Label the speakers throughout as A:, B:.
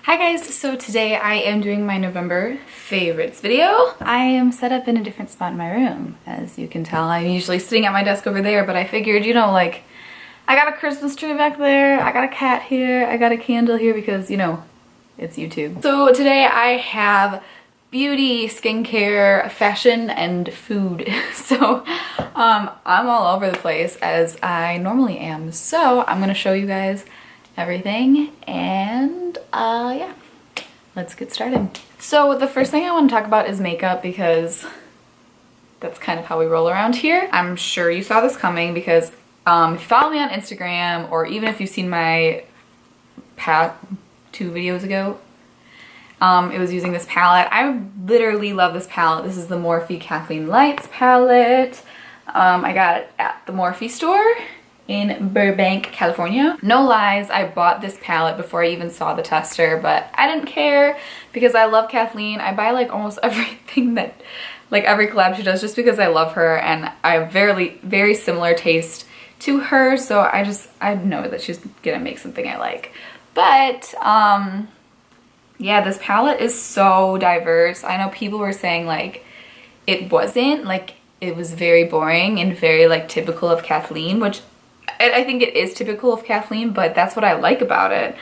A: Hi guys, so today I am doing my November favorites video. I am set up in a different spot in my room. As you can tell, I'm usually sitting at my desk over there, but I figured, you know, like, I got a Christmas tree back there, I got a cat here, I got a candle here because, you know, it's YouTube. So today I have beauty, skincare, fashion, and food. So I'm all over the place as I normally am. So I'm gonna show you guys everything and yeah, let's get started. So the first thing I want to talk about is makeup because that's kind of how we roll around here. I'm sure you saw this coming because if you follow me on Instagram or even if you've seen my two videos ago, it was using this palette. I literally love this palette. This is the Morphe Kathleenlights palette. I got it at the Morphe store in Burbank, California. No lies, I bought this palette before I even saw the tester, but I didn't care because I love Kathleen. I buy like almost everything that, like every collab she does just because I love her and I have very similar taste to her, so I know that she's gonna make something I like. But yeah, this palette is so diverse. I know people were saying like it wasn't, like it was very boring and very like typical of Kathleen, which I think it is typical of Kathleen, but that's what I like about it.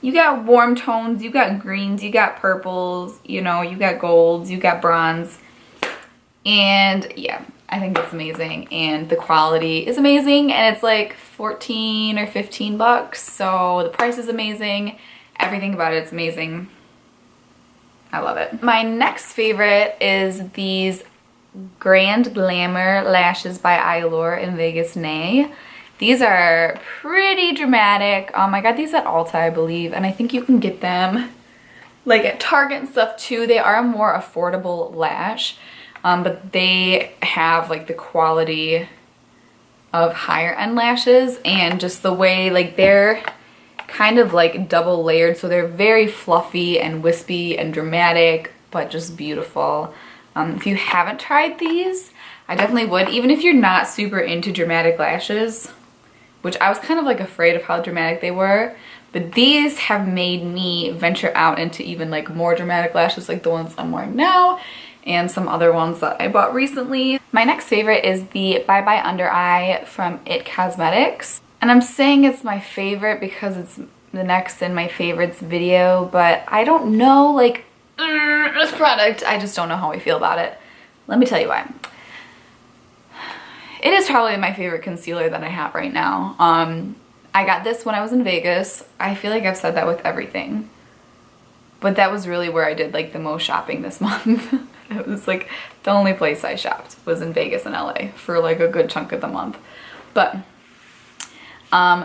A: You got warm tones, you got greens, you got purples, you know, you got golds, you got bronze. And yeah, I think it's amazing. And the quality is amazing. And it's like 14 or 15 bucks. So the price is amazing. Everything about it's amazing. I love it. My next favorite is these Grand Glamour lashes by Eyelure in Vegas Nay. These are pretty dramatic. I got these at Haute, I believe, and I think you can get them like at Target and stuff too. They are a more affordable lash, but they have like the quality of higher end lashes and just the way like they're kind of like double layered, so they're very fluffy and wispy and dramatic, but just beautiful. If you haven't tried these, I definitely would, even if you're not super into dramatic lashes, which I was kind of like afraid of how dramatic they were, but these have made me venture out into even like more dramatic lashes like the ones I'm wearing now and some other ones that I bought recently. My next favorite is the Bye Bye Under Eye from It Cosmetics. And I'm saying it's my favorite because it's the next in my favorites video, but I don't know, like, this product, I just don't know how I feel about it. Let me tell you why. It is probably my favorite concealer that I have right now. I got this when I was in Vegas. I feel like I've said that with everything. But that was really where I did like the most shopping this month. It was like the only place I shopped was in Vegas and LA for like a good chunk of the month. But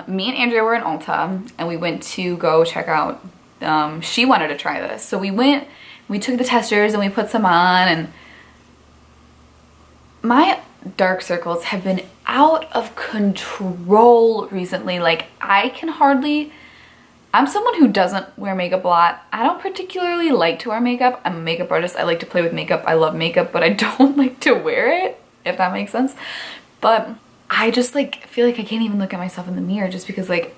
A: me and Andrea were in Ulta and we went to go check out, she wanted to try this. So we went, we took the testers and we put some on, and my dark circles have been out of control recently. Like I can hardly, I'm someone who doesn't wear makeup a lot. I don't particularly like to wear makeup. I'm a makeup artist. I like to play with makeup. I love makeup, but I don't like to wear it, if that makes sense. But I just like feel like I can't even look at myself in the mirror just because like,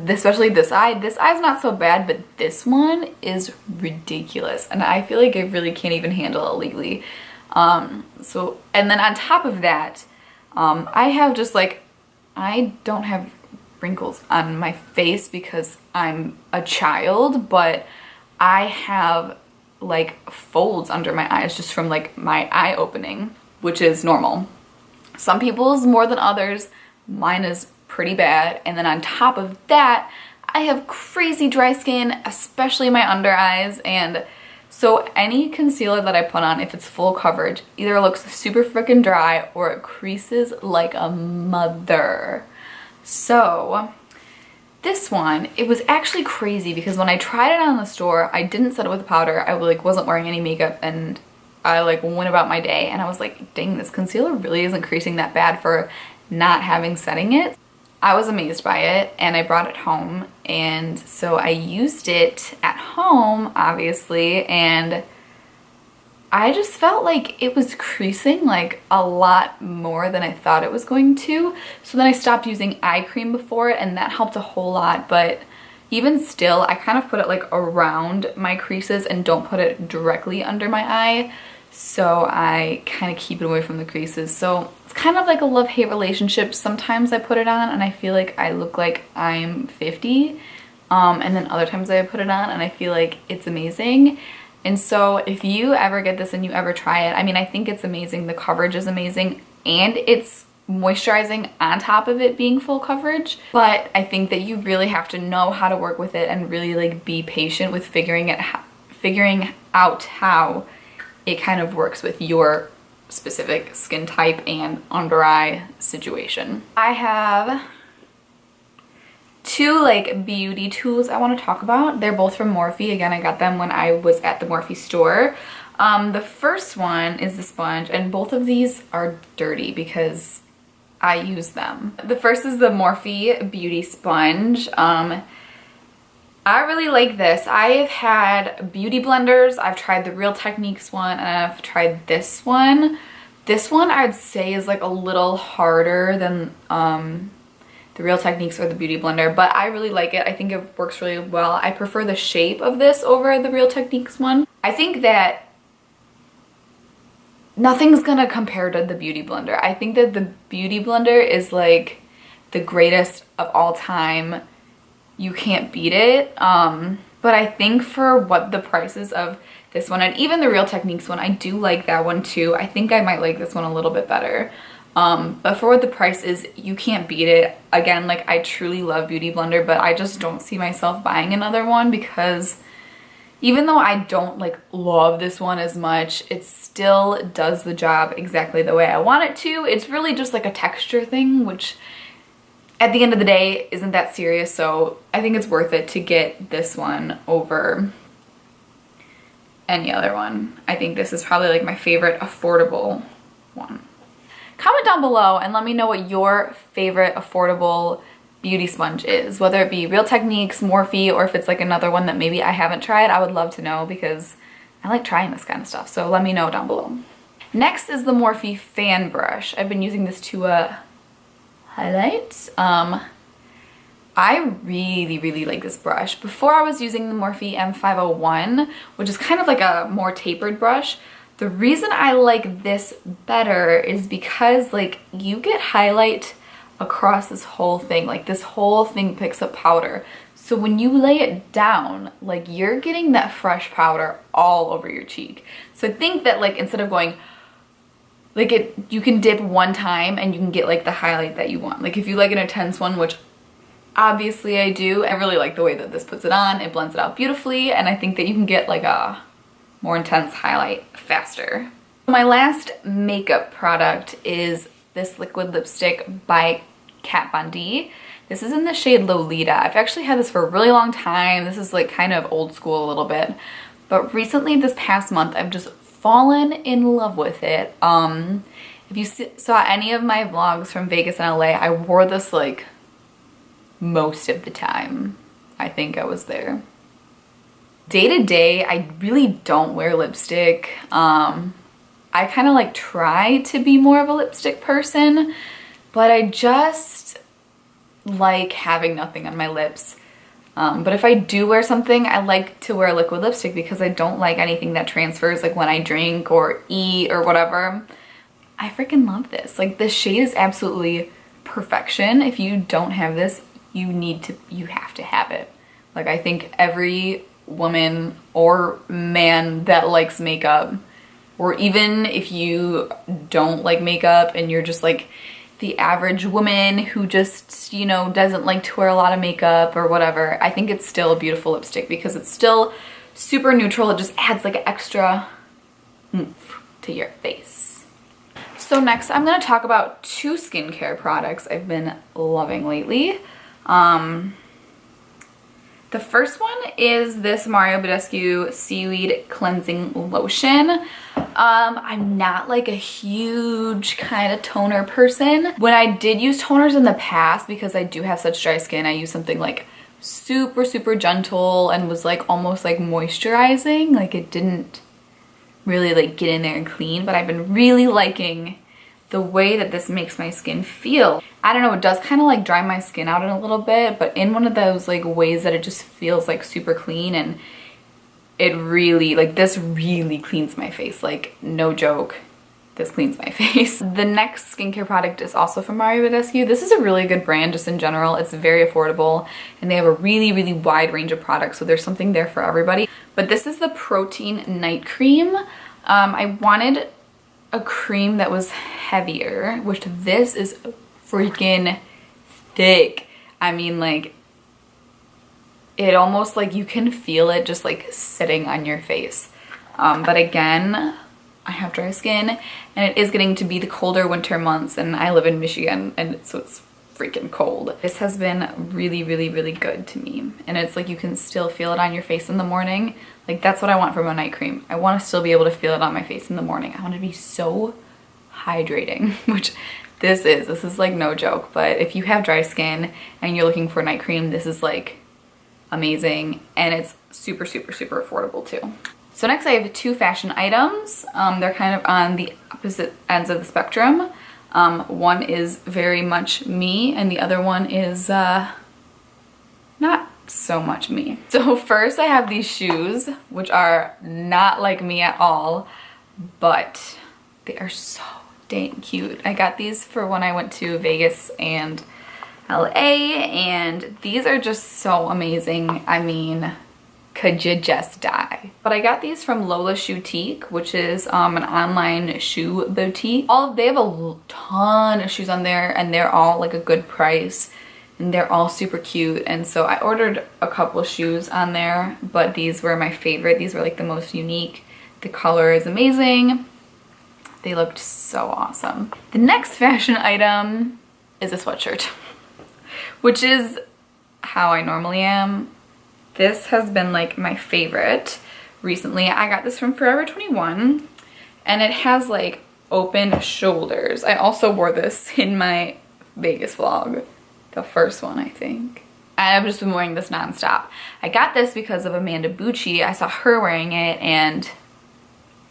A: especially this eye's not so bad, but this one is ridiculous. And I feel like I really can't even handle it legally. So, and then on top of that, I have just like, I don't have wrinkles on my face because I'm a child, but I have like folds under my eyes just from like my eye opening, which is normal. Some people's more than others. Mine is pretty bad. And then on top of that, I have crazy dry skin, especially my under eyes. And so any concealer that I put on, if it's full coverage, either looks super freaking dry or it creases like a mother. So this one, it was actually crazy because when I tried it on in the store, I didn't set it with powder. I like wasn't wearing any makeup and I like went about my day and I was like, dang, this concealer really isn't creasing that bad for not having setting it. I was amazed by it and I brought it home, and so I used it at home obviously, and I just felt like it was creasing like a lot more than I thought it was going to. So then I stopped using eye cream before it and that helped a whole lot. But even still, I kind of put it like around my creases and don't put it directly under my eye. So I kind of keep it away from the creases. So it's kind of like a love-hate relationship. Sometimes I put it on and I feel like I look like I'm 50. And then other times I put it on and I feel like it's amazing. And so if you ever get this and you ever try it, I mean, I think it's amazing. The coverage is amazing and it's moisturizing on top of it being full coverage. But I think that you really have to know how to work with it and really like be patient with figuring out how it kind of works with your specific skin type and under eye situation. I have two like beauty tools I want to talk about. They're both from Morphe. Again, I got them when I was at the Morphe store. The first one is the sponge, and both of these are dirty because I use them. The first is the Morphe Beauty Sponge. I really like this. I've had beauty blenders. I've tried the Real Techniques one and I've tried this one. This one I'd say is like a little harder than the Real Techniques or the Beauty Blender, but I really like it. I think it works really well. I prefer the shape of this over the Real Techniques one. I think that nothing's gonna compare to the Beauty Blender. I think that the Beauty Blender is like the greatest of all time. You can't beat it. But I think for what the prices of this one and even the Real Techniques one, I do like that one too. I think I might like this one a little bit better. But for what the price is, you can't beat it. Again, like I truly love Beauty Blender, but I just don't see myself buying another one because even though I don't like love this one as much, it still does the job exactly the way I want it to. It's really just like a texture thing, which at the end of the day isn't that serious. So I think it's worth it to get this one over any other one. I think this is probably like my favorite affordable one. Comment down below and let me know what your favorite affordable beauty sponge is, whether it be Real Techniques, Morphe, or if it's like another one that maybe I haven't tried. I would love to know because I like trying this kind of stuff, so let me know down below. Next is the Morphe fan brush. I've been using this to highlight. I really like this brush. Before I was using the Morphe M501, which is kind of like a more tapered brush. The reason I like this better is because like you get highlight across this whole thing. Like this whole thing picks up powder. So when you lay it down, like you're getting that fresh powder all over your cheek. So I think that like instead of going like you can dip one time and you can get like the highlight that you want. Like if you like an intense one, which obviously I do, I really like the way that this puts it on. It blends it out beautifully, and I think that you can get like a more intense highlight faster. My last makeup product is this liquid lipstick by Kat Von D. This is in the shade Lolita. I've actually had this for a really long time. This is like kind of old school a little bit. But recently, this past month, I've just fallen in love with it. If you saw any of my vlogs from Vegas and LA, I wore this like most of the time. I think I was there. Day to day, I really don't wear lipstick. I kind of like try to be more of a lipstick person, but I just like having nothing on my lips. But if I do wear something, I like to wear liquid lipstick because I don't like anything that transfers like when I drink or eat or whatever. I freaking love this. Like this shade is absolutely perfection. If you don't have this, you have to have it. Like I think every woman or man that likes makeup, or even if you don't like makeup and you're just like the average woman who just, you know, doesn't like to wear a lot of makeup or whatever, I think it's still a beautiful lipstick because it's still super neutral. It just adds like an extra oomph to your face. So next I'm going to talk about two skincare products I've been loving lately. The first one is this Badescu Seaweed Cleansing Lotion. I'm not like a huge kind of toner person. When I did use toners in the past, because I do have such dry skin, I used something like super gentle and was like almost like moisturizing. Like it didn't really like get in there and clean, but I've been really liking the way that this makes my skin feel. I don't know, it does kind of like dry my skin out in a little bit, but in one of those like ways that it just feels like super clean, and it really, like this really cleans my face, like no joke. This cleans my face. The next skincare product is also from Badescu. This is a really good brand just in general. It's very affordable and they have a really wide range of products, so there's something there for everybody. But this is the Protein Night Cream. I wanted a cream that was heavier, which this is freaking thick. I mean, like, it almost like you can feel it just like sitting on your face. But again, I have dry skin and it is getting to be the colder winter months, and I live in Michigan and so it's freaking cold. This has been really good to me, and it's like you can still feel it on your face in the morning. Like that's what I want from a night cream. I want to still be able to feel it on my face in the morning. I want to be so hydrating, which this is like no joke. But if you have dry skin and you're looking for a night cream, this is like amazing, and it's super affordable too. So next I have two fashion items. They're kind of on the opposite ends of the spectrum. One is very much me and the other one is not so much me. So first I have these shoes, which are not like me at all, but they are so dang cute. I got these for when I went to Vegas and LA, and these are just so amazing. I mean, could you just die? But I got these from Lola Shoetique, which is an online shoe boutique. They have a ton of shoes on there, and they're all like a good price, and they're all super cute. And so I ordered a couple of shoes on there, but these were my favorite. These were like the most unique. The color is amazing. They looked so awesome. The next fashion item is a sweatshirt, which is how I normally am. This has been like my favorite recently. I got this from Forever 21 and it has like open shoulders. I also wore this in my Vegas vlog, the first one I think. I've just been wearing this nonstop. I got this because of Amanda Bucci. I saw her wearing it and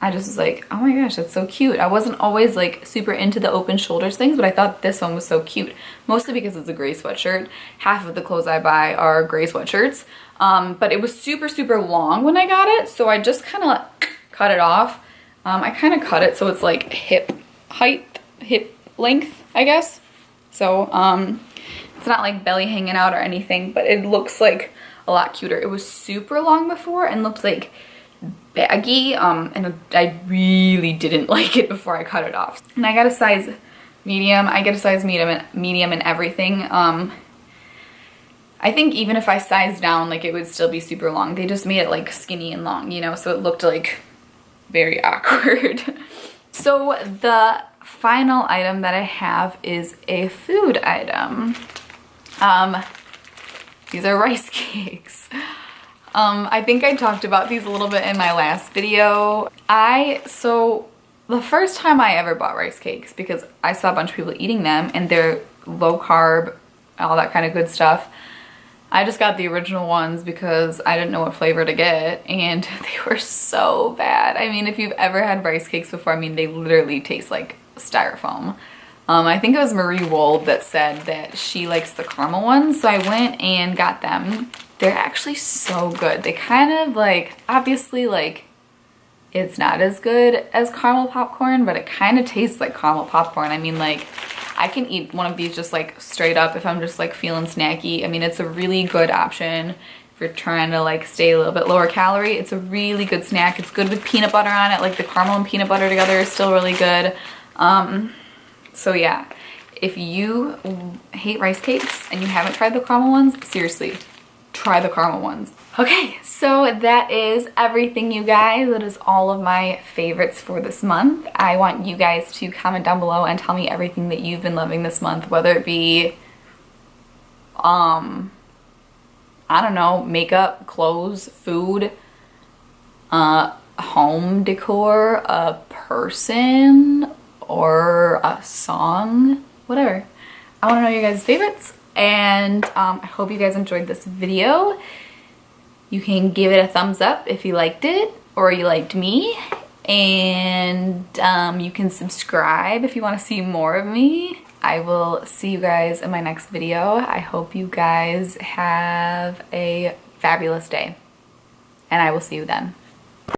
A: I just was like, oh my gosh, that's so cute. I wasn't always like super into the open shoulders things, but I thought this one was so cute. Mostly because it's a gray sweatshirt. Half of the clothes I buy are gray sweatshirts. But it was super long when I got it, so I just kind of cut it off. I kind of cut it so it's like hip height, hip length, I guess. So it's not like belly hanging out or anything, but it looks like a lot cuter. It was super long before and looked like baggy, and I really didn't like it before I cut it off. And I got a size medium. I get a size medium in everything. I think even if I sized down, like it would still be super long. They just made it like skinny and long, you know, so it looked like very awkward. So the final item that I have is a food item. These are rice cakes. I think I talked about these a little bit in my last video. So the first time I ever bought rice cakes, because I saw a bunch of people eating them and they're low carb, all that kind of good stuff. I just got the original ones because I didn't know what flavor to get, and they were so bad. I mean, if you've ever had rice cakes before, I mean, they literally taste like styrofoam. I think it was Marie Wold that said that she likes the caramel ones, so I went and got them. They're actually so good. They kind of like, obviously like, it's not as good as caramel popcorn, but it kind of tastes like caramel popcorn. I mean, like, I can eat one of these just like straight up if I'm just like feeling snacky. I mean, it's a really good option if you're trying to like stay a little bit lower calorie. It's a really good snack. It's good with peanut butter on it. Like the caramel and peanut butter together is still really good. So yeah, if you hate rice cakes and you haven't tried the caramel ones, seriously, try the caramel ones. Okay, so that is everything, you guys. That is all of my favorites for this month. I want you guys to comment down below and tell me everything that you've been loving this month, whether it be, I don't know, makeup, clothes, food, home decor, a person, or a song, whatever. I want to know your guys' favorites, and I hope you guys enjoyed this video. You can give it a thumbs up if you liked it or you liked me, And you can subscribe if you want to see more of me. I will see you guys in my next video. I hope you guys have a fabulous day, and I will see you then.